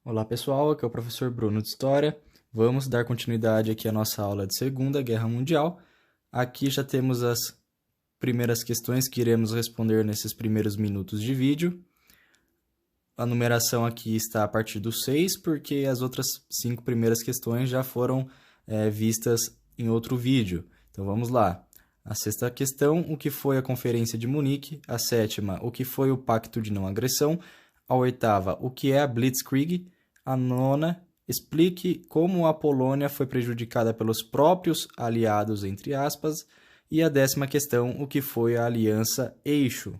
Olá pessoal, aqui é o professor Bruno de História. Vamos dar continuidade aqui à nossa aula de Segunda Guerra Mundial. Aqui já temos as primeiras questões que iremos responder nesses primeiros minutos de vídeo. A numeração aqui está a partir do 6, porque as outras 5 primeiras questões já foram vistas em outro vídeo. Então vamos lá. A sexta questão, o que foi a Conferência de Munique? A sétima, o que foi o Pacto de Não Agressão? A oitava, o que é a Blitzkrieg? A nona, explique como a Polônia foi prejudicada pelos próprios aliados, entre aspas. E a décima questão, o que foi a Aliança Eixo?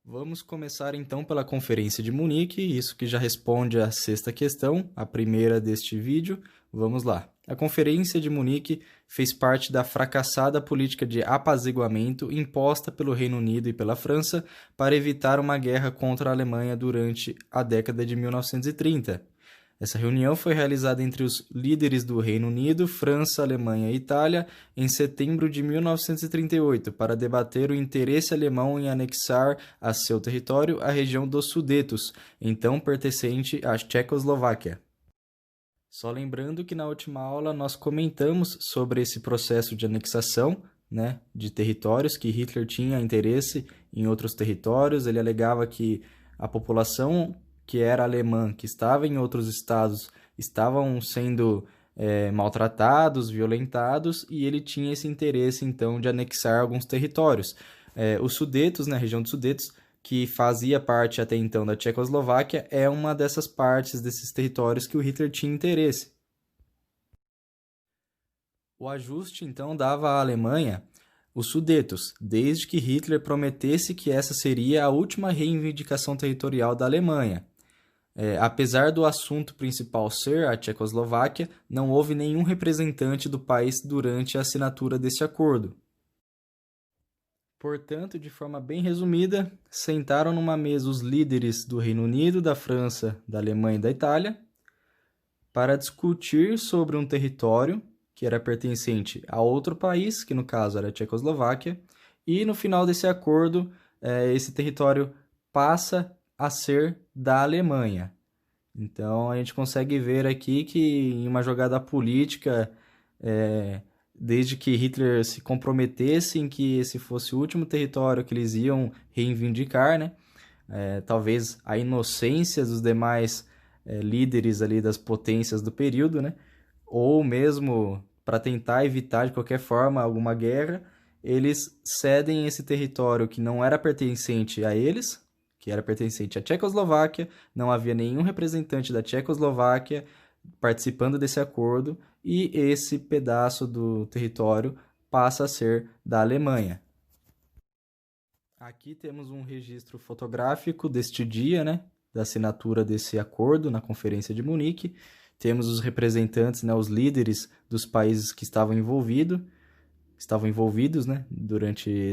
Vamos começar então pela Conferência de Munique, isso que já responde à sexta questão, a primeira deste vídeo. Vamos lá. A Conferência de Munique fez parte da fracassada política de apaziguamento imposta pelo Reino Unido e pela França para evitar uma guerra contra a Alemanha durante a década de 1930. Essa reunião foi realizada entre os líderes do Reino Unido, França, Alemanha e Itália em setembro de 1938 para debater o interesse alemão em anexar a seu território a região dos Sudetos, então pertencente à Tchecoslováquia. Só lembrando que na última aula nós comentamos sobre esse processo de anexação, de territórios, que Hitler tinha interesse em outros territórios. Ele alegava que a população que era alemã, que estava em outros estados, estavam sendo maltratados, violentados, e ele tinha esse interesse, então, de anexar alguns territórios. Os Sudetos, a região dos Sudetos, que fazia parte até então da Tchecoslováquia, é uma dessas partes desses territórios que o Hitler tinha interesse. O ajuste, então, dava à Alemanha os Sudetos, desde que Hitler prometesse que essa seria a última reivindicação territorial da Alemanha. Apesar do assunto principal ser a Tchecoslováquia, não houve nenhum representante do país durante a assinatura desse acordo. Portanto, de forma bem resumida, sentaram numa mesa os líderes do Reino Unido, da França, da Alemanha e da Itália para discutir sobre um território que era pertencente a outro país, que no caso era a Tchecoslováquia, e no final desse acordo, esse território passa a ser da Alemanha. Então, a gente consegue ver aqui que em uma jogada política, desde que Hitler se comprometesse em que esse fosse o último território que eles iam reivindicar, talvez a inocência dos demais líderes ali das potências do período, ou mesmo para tentar evitar de qualquer forma alguma guerra, eles cedem esse território que não era pertencente a eles, que era pertencente à Tchecoslováquia, não havia nenhum representante da Tchecoslováquia participando desse acordo, e esse pedaço do território passa a ser da Alemanha. Aqui temos um registro fotográfico deste dia, da assinatura desse acordo na Conferência de Munique. Temos os representantes, os líderes dos países que estavam envolvidos, durante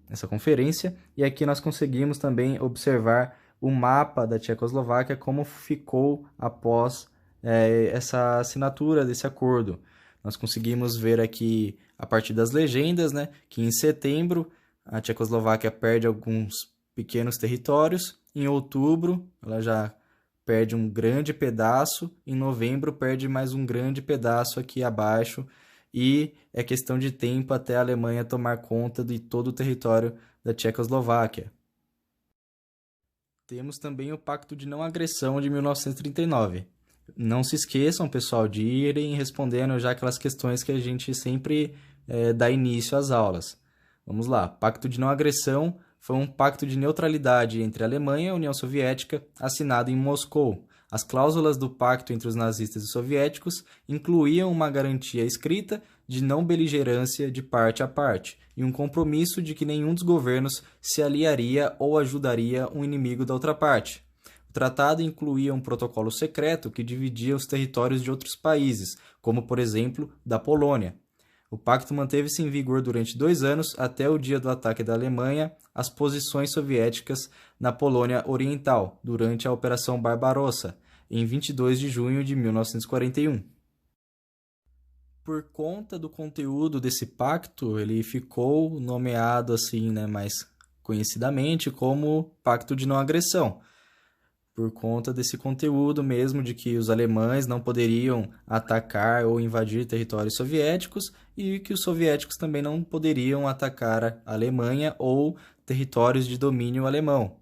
essa conferência. E aqui nós conseguimos também observar o mapa da Tchecoslováquia, como ficou após essa assinatura desse acordo. Nós conseguimos ver aqui, a partir das legendas, que em setembro a Tchecoslováquia perde alguns pequenos territórios, em outubro ela já perde um grande pedaço, em novembro perde mais um grande pedaço aqui abaixo, e é questão de tempo até a Alemanha tomar conta de todo o território da Tchecoslováquia. Temos também o Pacto de Não Agressão de 1939. Não se esqueçam, pessoal, de irem respondendo já aquelas questões que a gente sempre dá início às aulas. Vamos lá. Pacto de Não Agressão foi um pacto de neutralidade entre a Alemanha e a União Soviética, assinado em Moscou. As cláusulas do pacto entre os nazistas e soviéticos incluíam uma garantia escrita de não beligerância de parte a parte e um compromisso de que nenhum dos governos se aliaria ou ajudaria um inimigo da outra parte. O tratado incluía um protocolo secreto que dividia os territórios de outros países, como, por exemplo, da Polônia. O pacto manteve-se em vigor durante 2 anos, até o dia do ataque da Alemanha às posições soviéticas na Polônia Oriental, durante a Operação Barbarossa, em 22 de junho de 1941. Por conta do conteúdo desse pacto, ele ficou nomeado assim, mais conhecidamente como Pacto de Não Agressão. por conta desse conteúdo mesmo de que os alemães não poderiam atacar ou invadir territórios soviéticos e que os soviéticos também não poderiam atacar a Alemanha ou territórios de domínio alemão.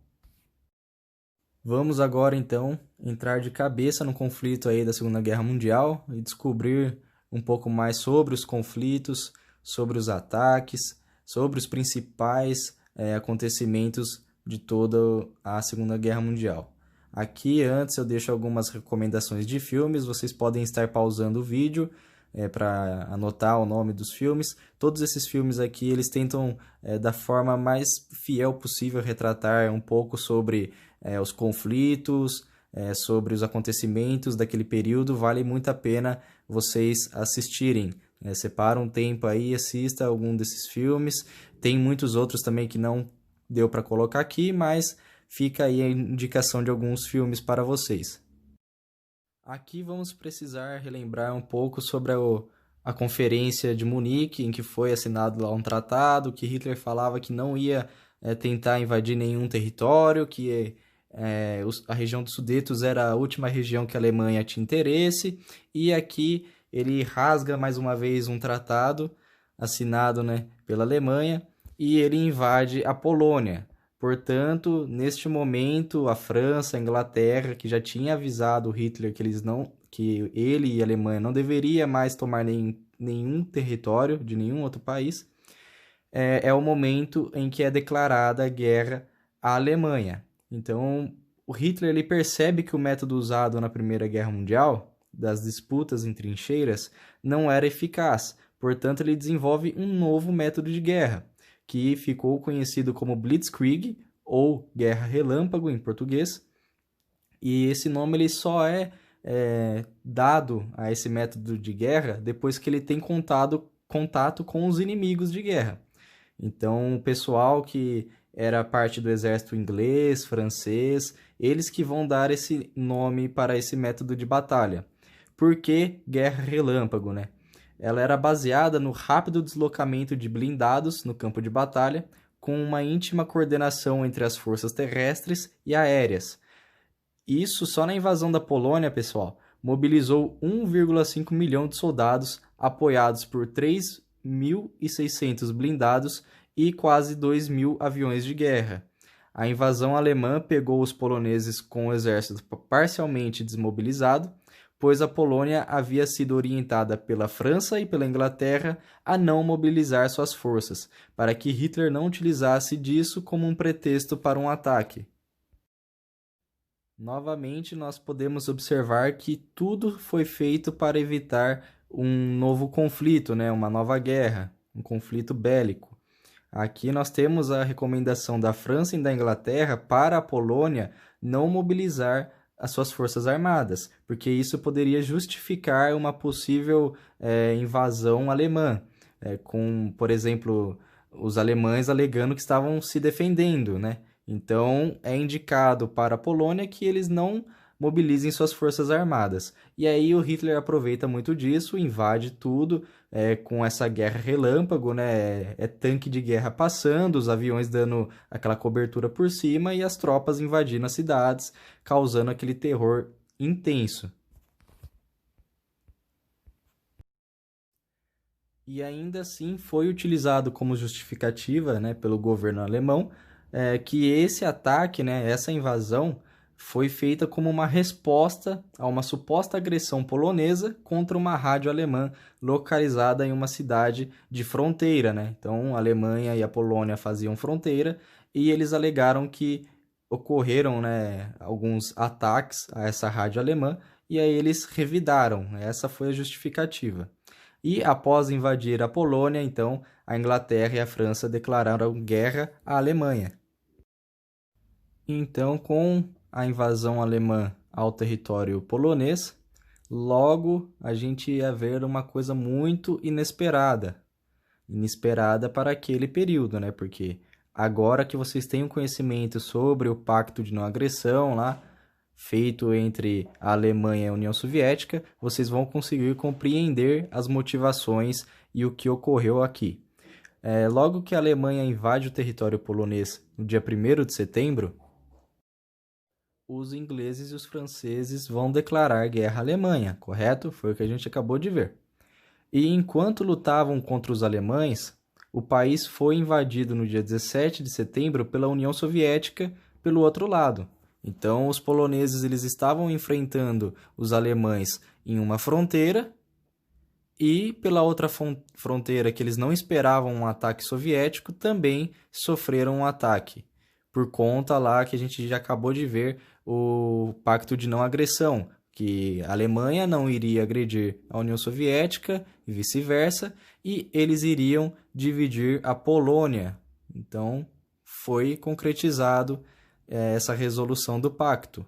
Vamos agora então entrar de cabeça no conflito aí da Segunda Guerra Mundial e descobrir um pouco mais sobre os conflitos, sobre os ataques, sobre os principais acontecimentos de toda a Segunda Guerra Mundial. Aqui antes eu deixo algumas recomendações de filmes, vocês podem estar pausando o vídeo para anotar o nome dos filmes. Todos esses filmes aqui eles tentam da forma mais fiel possível retratar um pouco sobre os conflitos, sobre os acontecimentos daquele período. Vale muito a pena vocês assistirem. Separa um tempo aí, assista algum desses filmes. Tem muitos outros também que não deu para colocar aqui, mas fica aí a indicação de alguns filmes para vocês. Aqui vamos precisar relembrar um pouco sobre a Conferência de Munique, em que foi assinado lá um tratado, que Hitler falava que não ia tentar invadir nenhum território, que a região dos Sudetos era a última região que a Alemanha tinha interesse, e aqui ele rasga mais uma vez um tratado assinado, né, pela Alemanha, e ele invade a Polônia. Portanto, neste momento, a França, a Inglaterra, que já tinha avisado Hitler que ele e a Alemanha não deveria mais tomar nenhum território de nenhum outro país, é o momento em que é declarada a guerra à Alemanha. Então, o Hitler ele percebe que o método usado na Primeira Guerra Mundial, das disputas em trincheiras, não era eficaz. Portanto, ele desenvolve um novo método de guerra, que ficou conhecido como Blitzkrieg, ou Guerra Relâmpago em português. E esse nome ele só é dado a esse método de guerra depois que ele tem contato com os inimigos de guerra. Então, o pessoal que era parte do exército inglês, francês, eles que vão dar esse nome para esse método de batalha. Por que Guerra Relâmpago, né? Ela era baseada no rápido deslocamento de blindados no campo de batalha, com uma íntima coordenação entre as forças terrestres e aéreas. Isso só na invasão da Polônia, pessoal, mobilizou 1,5 milhão de soldados, apoiados por 3.600 blindados e quase 2.000 aviões de guerra. A invasão alemã pegou os poloneses com o exército parcialmente desmobilizado, pois a Polônia havia sido orientada pela França e pela Inglaterra a não mobilizar suas forças, para que Hitler não utilizasse disso como um pretexto para um ataque. Novamente, nós podemos observar que tudo foi feito para evitar um novo conflito, né? Uma nova guerra, um conflito bélico. Aqui nós temos a recomendação da França e da Inglaterra para a Polônia não mobilizar as suas forças armadas, porque isso poderia justificar uma possível invasão alemã, com, por exemplo, os alemães alegando que estavam se defendendo, né? Então, é indicado para a Polônia que eles não mobilizem suas forças armadas. E aí o Hitler aproveita muito disso, invade tudo, com essa guerra relâmpago, né? É tanque de guerra passando, os aviões dando aquela cobertura por cima e as tropas invadindo as cidades, causando aquele terror intenso. E ainda assim foi utilizado como justificativa, né, pelo governo alemão, que esse ataque, né, essa invasão, foi feita como uma resposta a uma suposta agressão polonesa contra uma rádio alemã localizada em uma cidade de fronteira, né? Então, a Alemanha e a Polônia faziam fronteira e eles alegaram que ocorreram, né, alguns ataques a essa rádio alemã e aí eles revidaram. Essa foi a justificativa. E após invadir a Polônia, então, a Inglaterra e a França declararam guerra à Alemanha. Então, com a invasão alemã ao território polonês, logo a gente ia ver uma coisa muito inesperada. Inesperada para aquele período, né? Porque agora que vocês têm um conhecimento sobre o Pacto de Não Agressão lá, feito entre a Alemanha e a União Soviética, vocês vão conseguir compreender as motivações e o que ocorreu aqui. Logo que a Alemanha invade o território polonês no dia 1º de setembro, os ingleses e os franceses vão declarar guerra à Alemanha, correto? Foi o que a gente acabou de ver. E enquanto lutavam contra os alemães, o país foi invadido no dia 17 de setembro pela União Soviética pelo outro lado. Então, os poloneses eles estavam enfrentando os alemães em uma fronteira e pela outra fronteira que eles não esperavam um ataque soviético, também sofreram um ataque. Por conta lá que a gente já acabou de ver o Pacto de Não Agressão, que a Alemanha não iria agredir a União Soviética e vice-versa, e eles iriam dividir a Polônia. Então, foi concretizado essa resolução do pacto.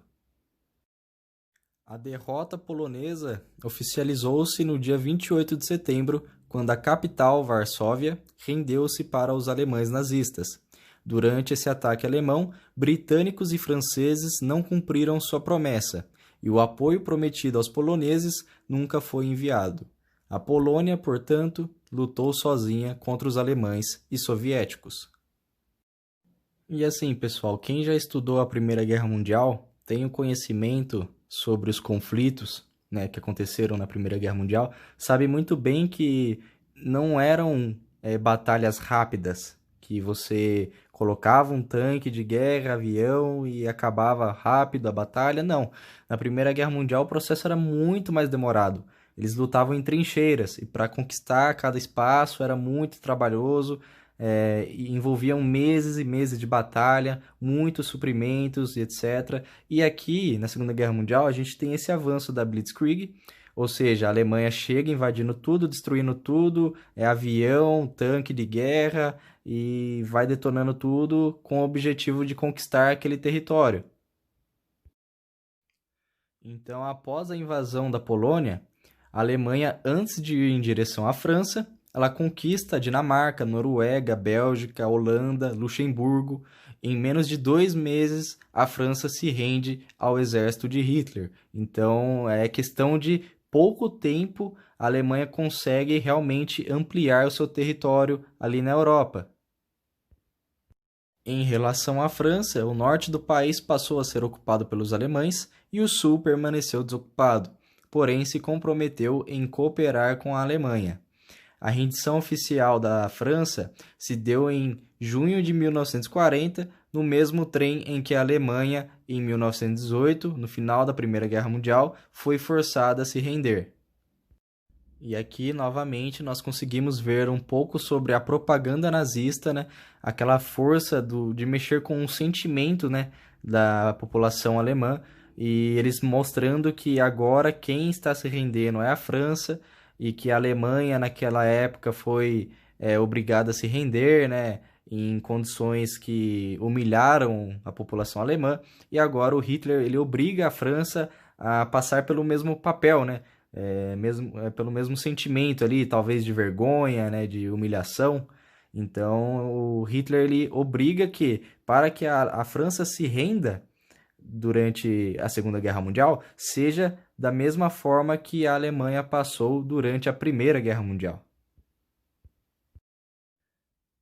A derrota polonesa oficializou-se no dia 28 de setembro, quando a capital, Varsóvia, rendeu-se para os alemães nazistas. Durante esse ataque alemão, britânicos e franceses não cumpriram sua promessa, e o apoio prometido aos poloneses nunca foi enviado. A Polônia, portanto, lutou sozinha contra os alemães e soviéticos. E assim, pessoal, quem já estudou a Primeira Guerra Mundial tem o conhecimento sobre os conflitos, né, que aconteceram na Primeira Guerra Mundial, sabe muito bem que não eram batalhas rápidas, que você colocava um tanque de guerra, avião e acabava rápido a batalha. Não. Na Primeira Guerra Mundial o processo era muito mais demorado. Eles lutavam em trincheiras e para conquistar cada espaço era muito trabalhoso, e envolviam meses e meses de batalha, muitos suprimentos e etc. E aqui, na Segunda Guerra Mundial, a gente tem esse avanço da Blitzkrieg, ou seja, a Alemanha chega invadindo tudo, destruindo tudo, avião, tanque de guerra, e vai detonando tudo com o objetivo de conquistar aquele território. Então, após a invasão da Polônia, a Alemanha, antes de ir em direção à França, ela conquista a Dinamarca, Noruega, Bélgica, Holanda, Luxemburgo. Em menos de 2 meses, a França se rende ao exército de Hitler. Então, é questão de pouco tempo, a Alemanha consegue realmente ampliar o seu território ali na Europa. Em relação à França, o norte do país passou a ser ocupado pelos alemães e o sul permaneceu desocupado, porém se comprometeu em cooperar com a Alemanha. A rendição oficial da França se deu em junho de 1940, no mesmo trem em que a Alemanha, em 1918, no final da Primeira Guerra Mundial, foi forçada a se render. E aqui, novamente, nós conseguimos ver um pouco sobre a propaganda nazista, né? Aquela força de mexer com o sentimento, né, da população alemã, e eles mostrando que agora quem está se rendendo é a França, e que a Alemanha naquela época foi obrigada a se render, né, em condições que humilharam a população alemã, e agora o Hitler ele obriga a França a passar pelo mesmo papel, né, pelo mesmo sentimento ali, talvez de vergonha, né, de humilhação. Então o Hitler ele obriga que, para que a França se renda durante a Segunda Guerra Mundial, seja da mesma forma que a Alemanha passou durante a Primeira Guerra Mundial.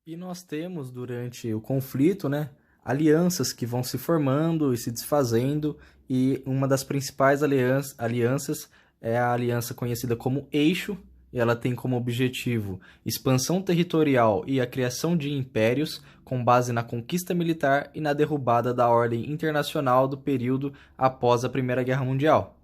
E nós temos, durante o conflito, né, alianças que vão se formando e se desfazendo, e uma das principais alianças é a aliança conhecida como Eixo, e ela tem como objetivo expansão territorial e a criação de impérios com base na conquista militar e na derrubada da ordem internacional do período após a Primeira Guerra Mundial.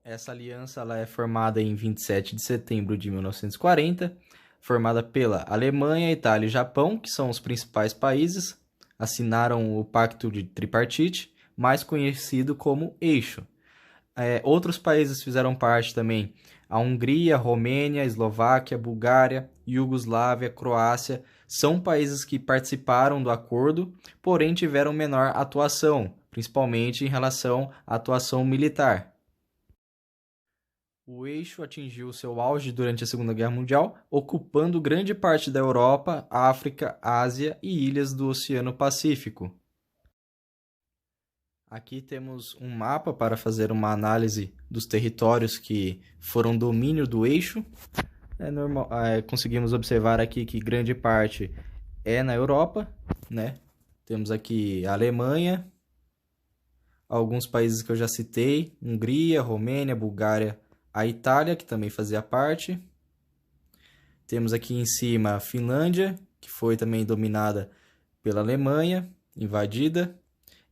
Essa aliança ela é formada em 27 de setembro de 1940, formada pela Alemanha, Itália e Japão, que são os principais países, assinaram o Pacto de Tripartite, mais conhecido como Eixo. Outros países fizeram parte também: a Hungria, Romênia, Eslováquia, Bulgária, Iugoslávia, Croácia. São países que participaram do acordo, porém tiveram menor atuação, principalmente em relação à atuação militar. O eixo atingiu seu auge durante a Segunda Guerra Mundial, ocupando grande parte da Europa, África, Ásia e ilhas do Oceano Pacífico. Aqui temos um mapa para fazer uma análise dos territórios que foram domínio do eixo. Conseguimos observar aqui que grande parte é na Europa, né? Temos aqui a Alemanha, alguns países que eu já citei, Hungria, Romênia, Bulgária, a Itália, que também fazia parte. Temos aqui em cima a Finlândia, que foi também dominada pela Alemanha, invadida.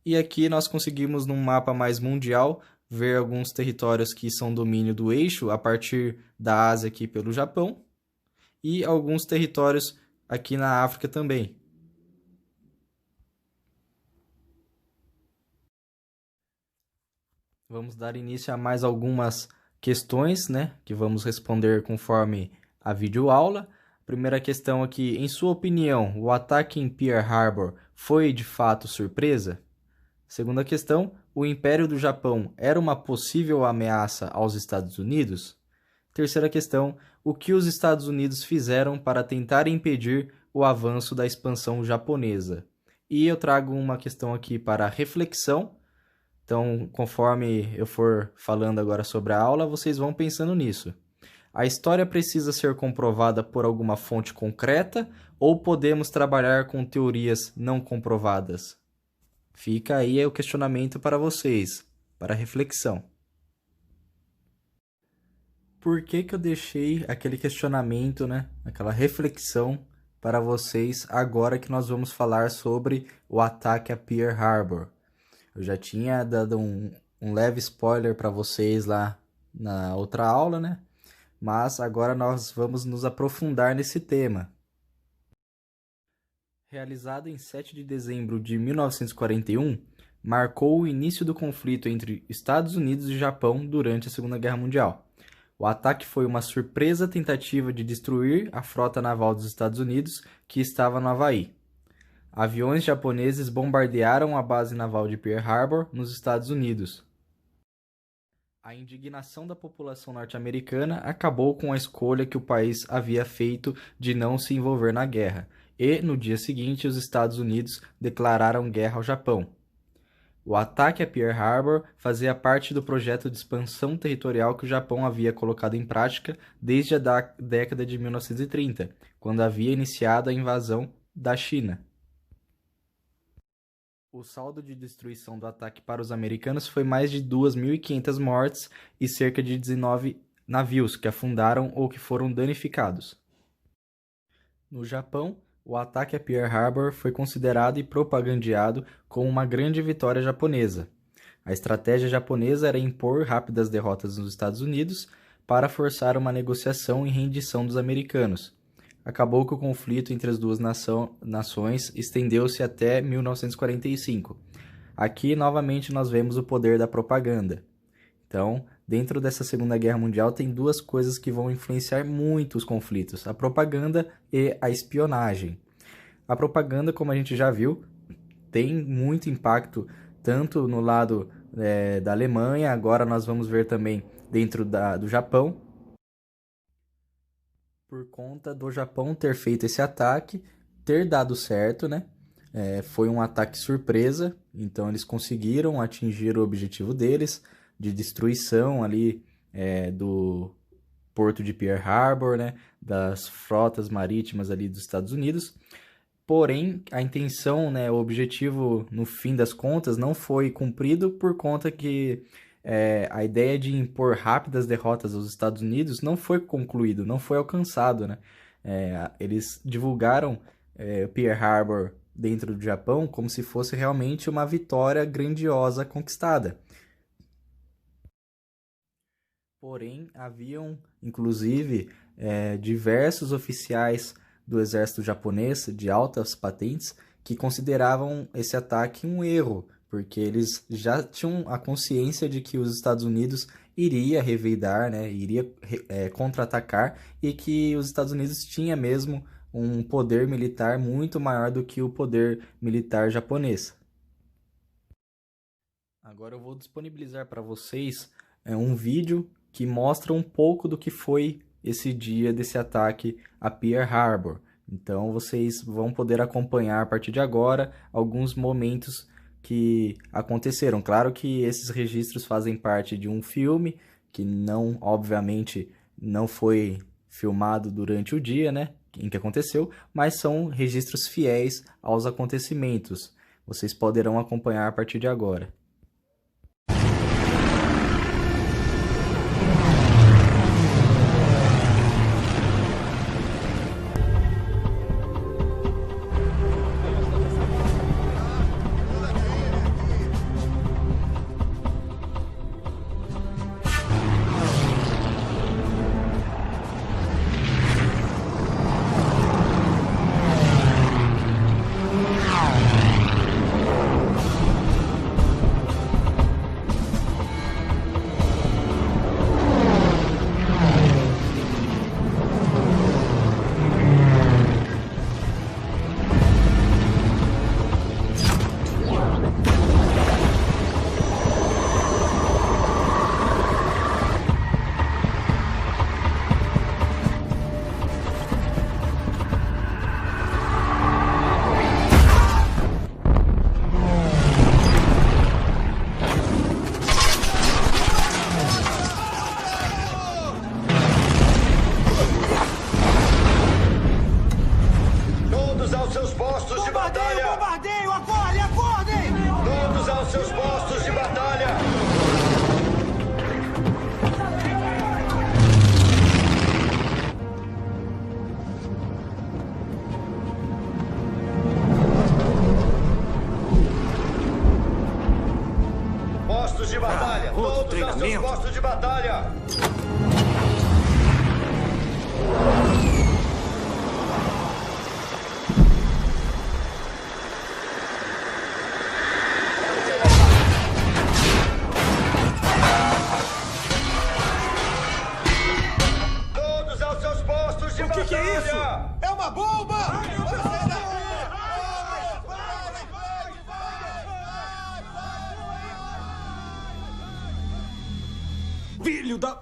E aqui nós conseguimos, num mapa mais mundial, ver alguns territórios que são domínio do eixo, a partir da Ásia aqui pelo Japão, e alguns territórios aqui na África também. Vamos dar início a mais algumas questões, né, que vamos responder conforme a videoaula. Primeira questão aqui, em sua opinião, o ataque em Pearl Harbor foi de fato surpresa? Segunda questão, o Império do Japão era uma possível ameaça aos Estados Unidos? Terceira questão, o que os Estados Unidos fizeram para tentar impedir o avanço da expansão japonesa? E eu trago uma questão aqui para reflexão. Então, conforme eu for falando agora sobre a aula, vocês vão pensando nisso. A história precisa ser comprovada por alguma fonte concreta ou podemos trabalhar com teorias não comprovadas? Fica aí o questionamento para vocês, para reflexão. Por que que eu deixei aquele questionamento, né? Aquela reflexão para vocês agora que nós vamos falar sobre o ataque a Pearl Harbor? Eu já tinha dado um leve spoiler para vocês lá na outra aula, né? Mas agora nós vamos nos aprofundar nesse tema. Realizado em 7 de dezembro de 1941, marcou o início do conflito entre Estados Unidos e Japão durante a Segunda Guerra Mundial. O ataque foi uma surpresa tentativa de destruir a frota naval dos Estados Unidos, que estava no Havaí. Aviões japoneses bombardearam a base naval de Pearl Harbor, nos Estados Unidos. A indignação da população norte-americana acabou com a escolha que o país havia feito de não se envolver na guerra, e, no dia seguinte, os Estados Unidos declararam guerra ao Japão. O ataque a Pearl Harbor fazia parte do projeto de expansão territorial que o Japão havia colocado em prática desde a década de 1930, quando havia iniciado a invasão da China. O saldo de destruição do ataque para os americanos foi mais de 2.500 mortes e cerca de 19 navios que afundaram ou que foram danificados. No Japão, o ataque a Pearl Harbor foi considerado e propagandeado como uma grande vitória japonesa. A estratégia japonesa era impor rápidas derrotas nos Estados Unidos para forçar uma negociação e rendição dos americanos. Acabou que o conflito entre as duas nações estendeu-se até 1945. Aqui, novamente, nós vemos o poder da propaganda. Então, dentro dessa Segunda Guerra Mundial, tem duas coisas que vão influenciar muito os conflitos: a propaganda e a espionagem. A propaganda, como a gente já viu, tem muito impacto tanto no lado da Alemanha, agora nós vamos ver também dentro do Japão, por conta do Japão ter feito esse ataque, ter dado certo, né? Foi um ataque surpresa, então eles conseguiram atingir o objetivo deles de destruição ali do porto de Pearl Harbor, né? Das frotas marítimas ali dos Estados Unidos. Porém, a intenção, né, o objetivo, no fim das contas, não foi cumprido por conta que a ideia de impor rápidas derrotas aos Estados Unidos não foi concluído, não foi alcançado, né? Eles divulgaram Pearl Harbor dentro do Japão como se fosse realmente uma vitória grandiosa conquistada. Porém, haviam, inclusive, diversos oficiais do exército japonês de altas patentes que consideravam esse ataque um erro, porque eles já tinham a consciência de que os Estados Unidos iria revidar, né, iria contra-atacar, e que os Estados Unidos tinha mesmo um poder militar muito maior do que o poder militar japonês. Agora eu vou disponibilizar para vocês um vídeo que mostra um pouco do que foi esse dia desse ataque a Pearl Harbor. Então vocês vão poder acompanhar a partir de agora alguns momentos que aconteceram. Claro que esses registros fazem parte de um filme que não, obviamente, não foi filmado durante o dia, né, em que aconteceu, mas são registros fiéis aos acontecimentos. vocês poderão acompanhar a partir de agora. Postos de batalha! Todos aos seus postos de batalha! O que é isso? É uma bomba! Filho da...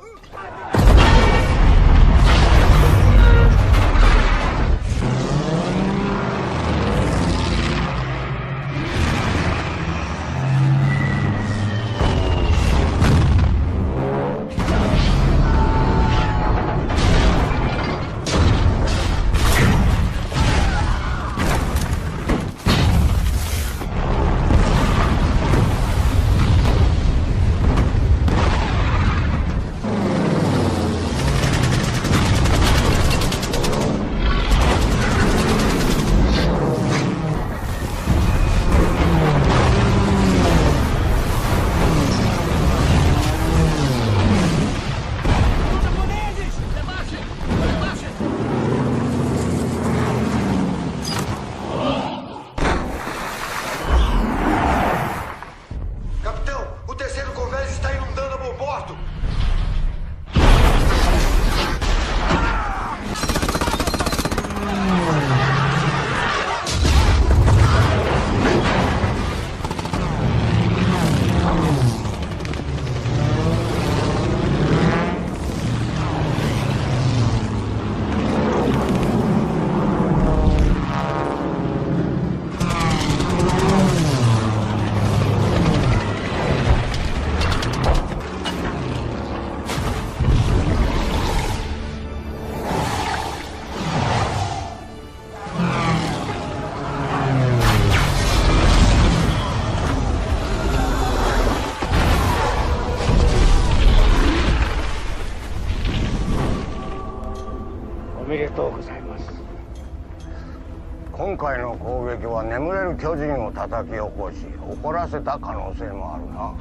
今回の攻撃は眠れる巨人を叩き起こし怒らせた可能性もあるな。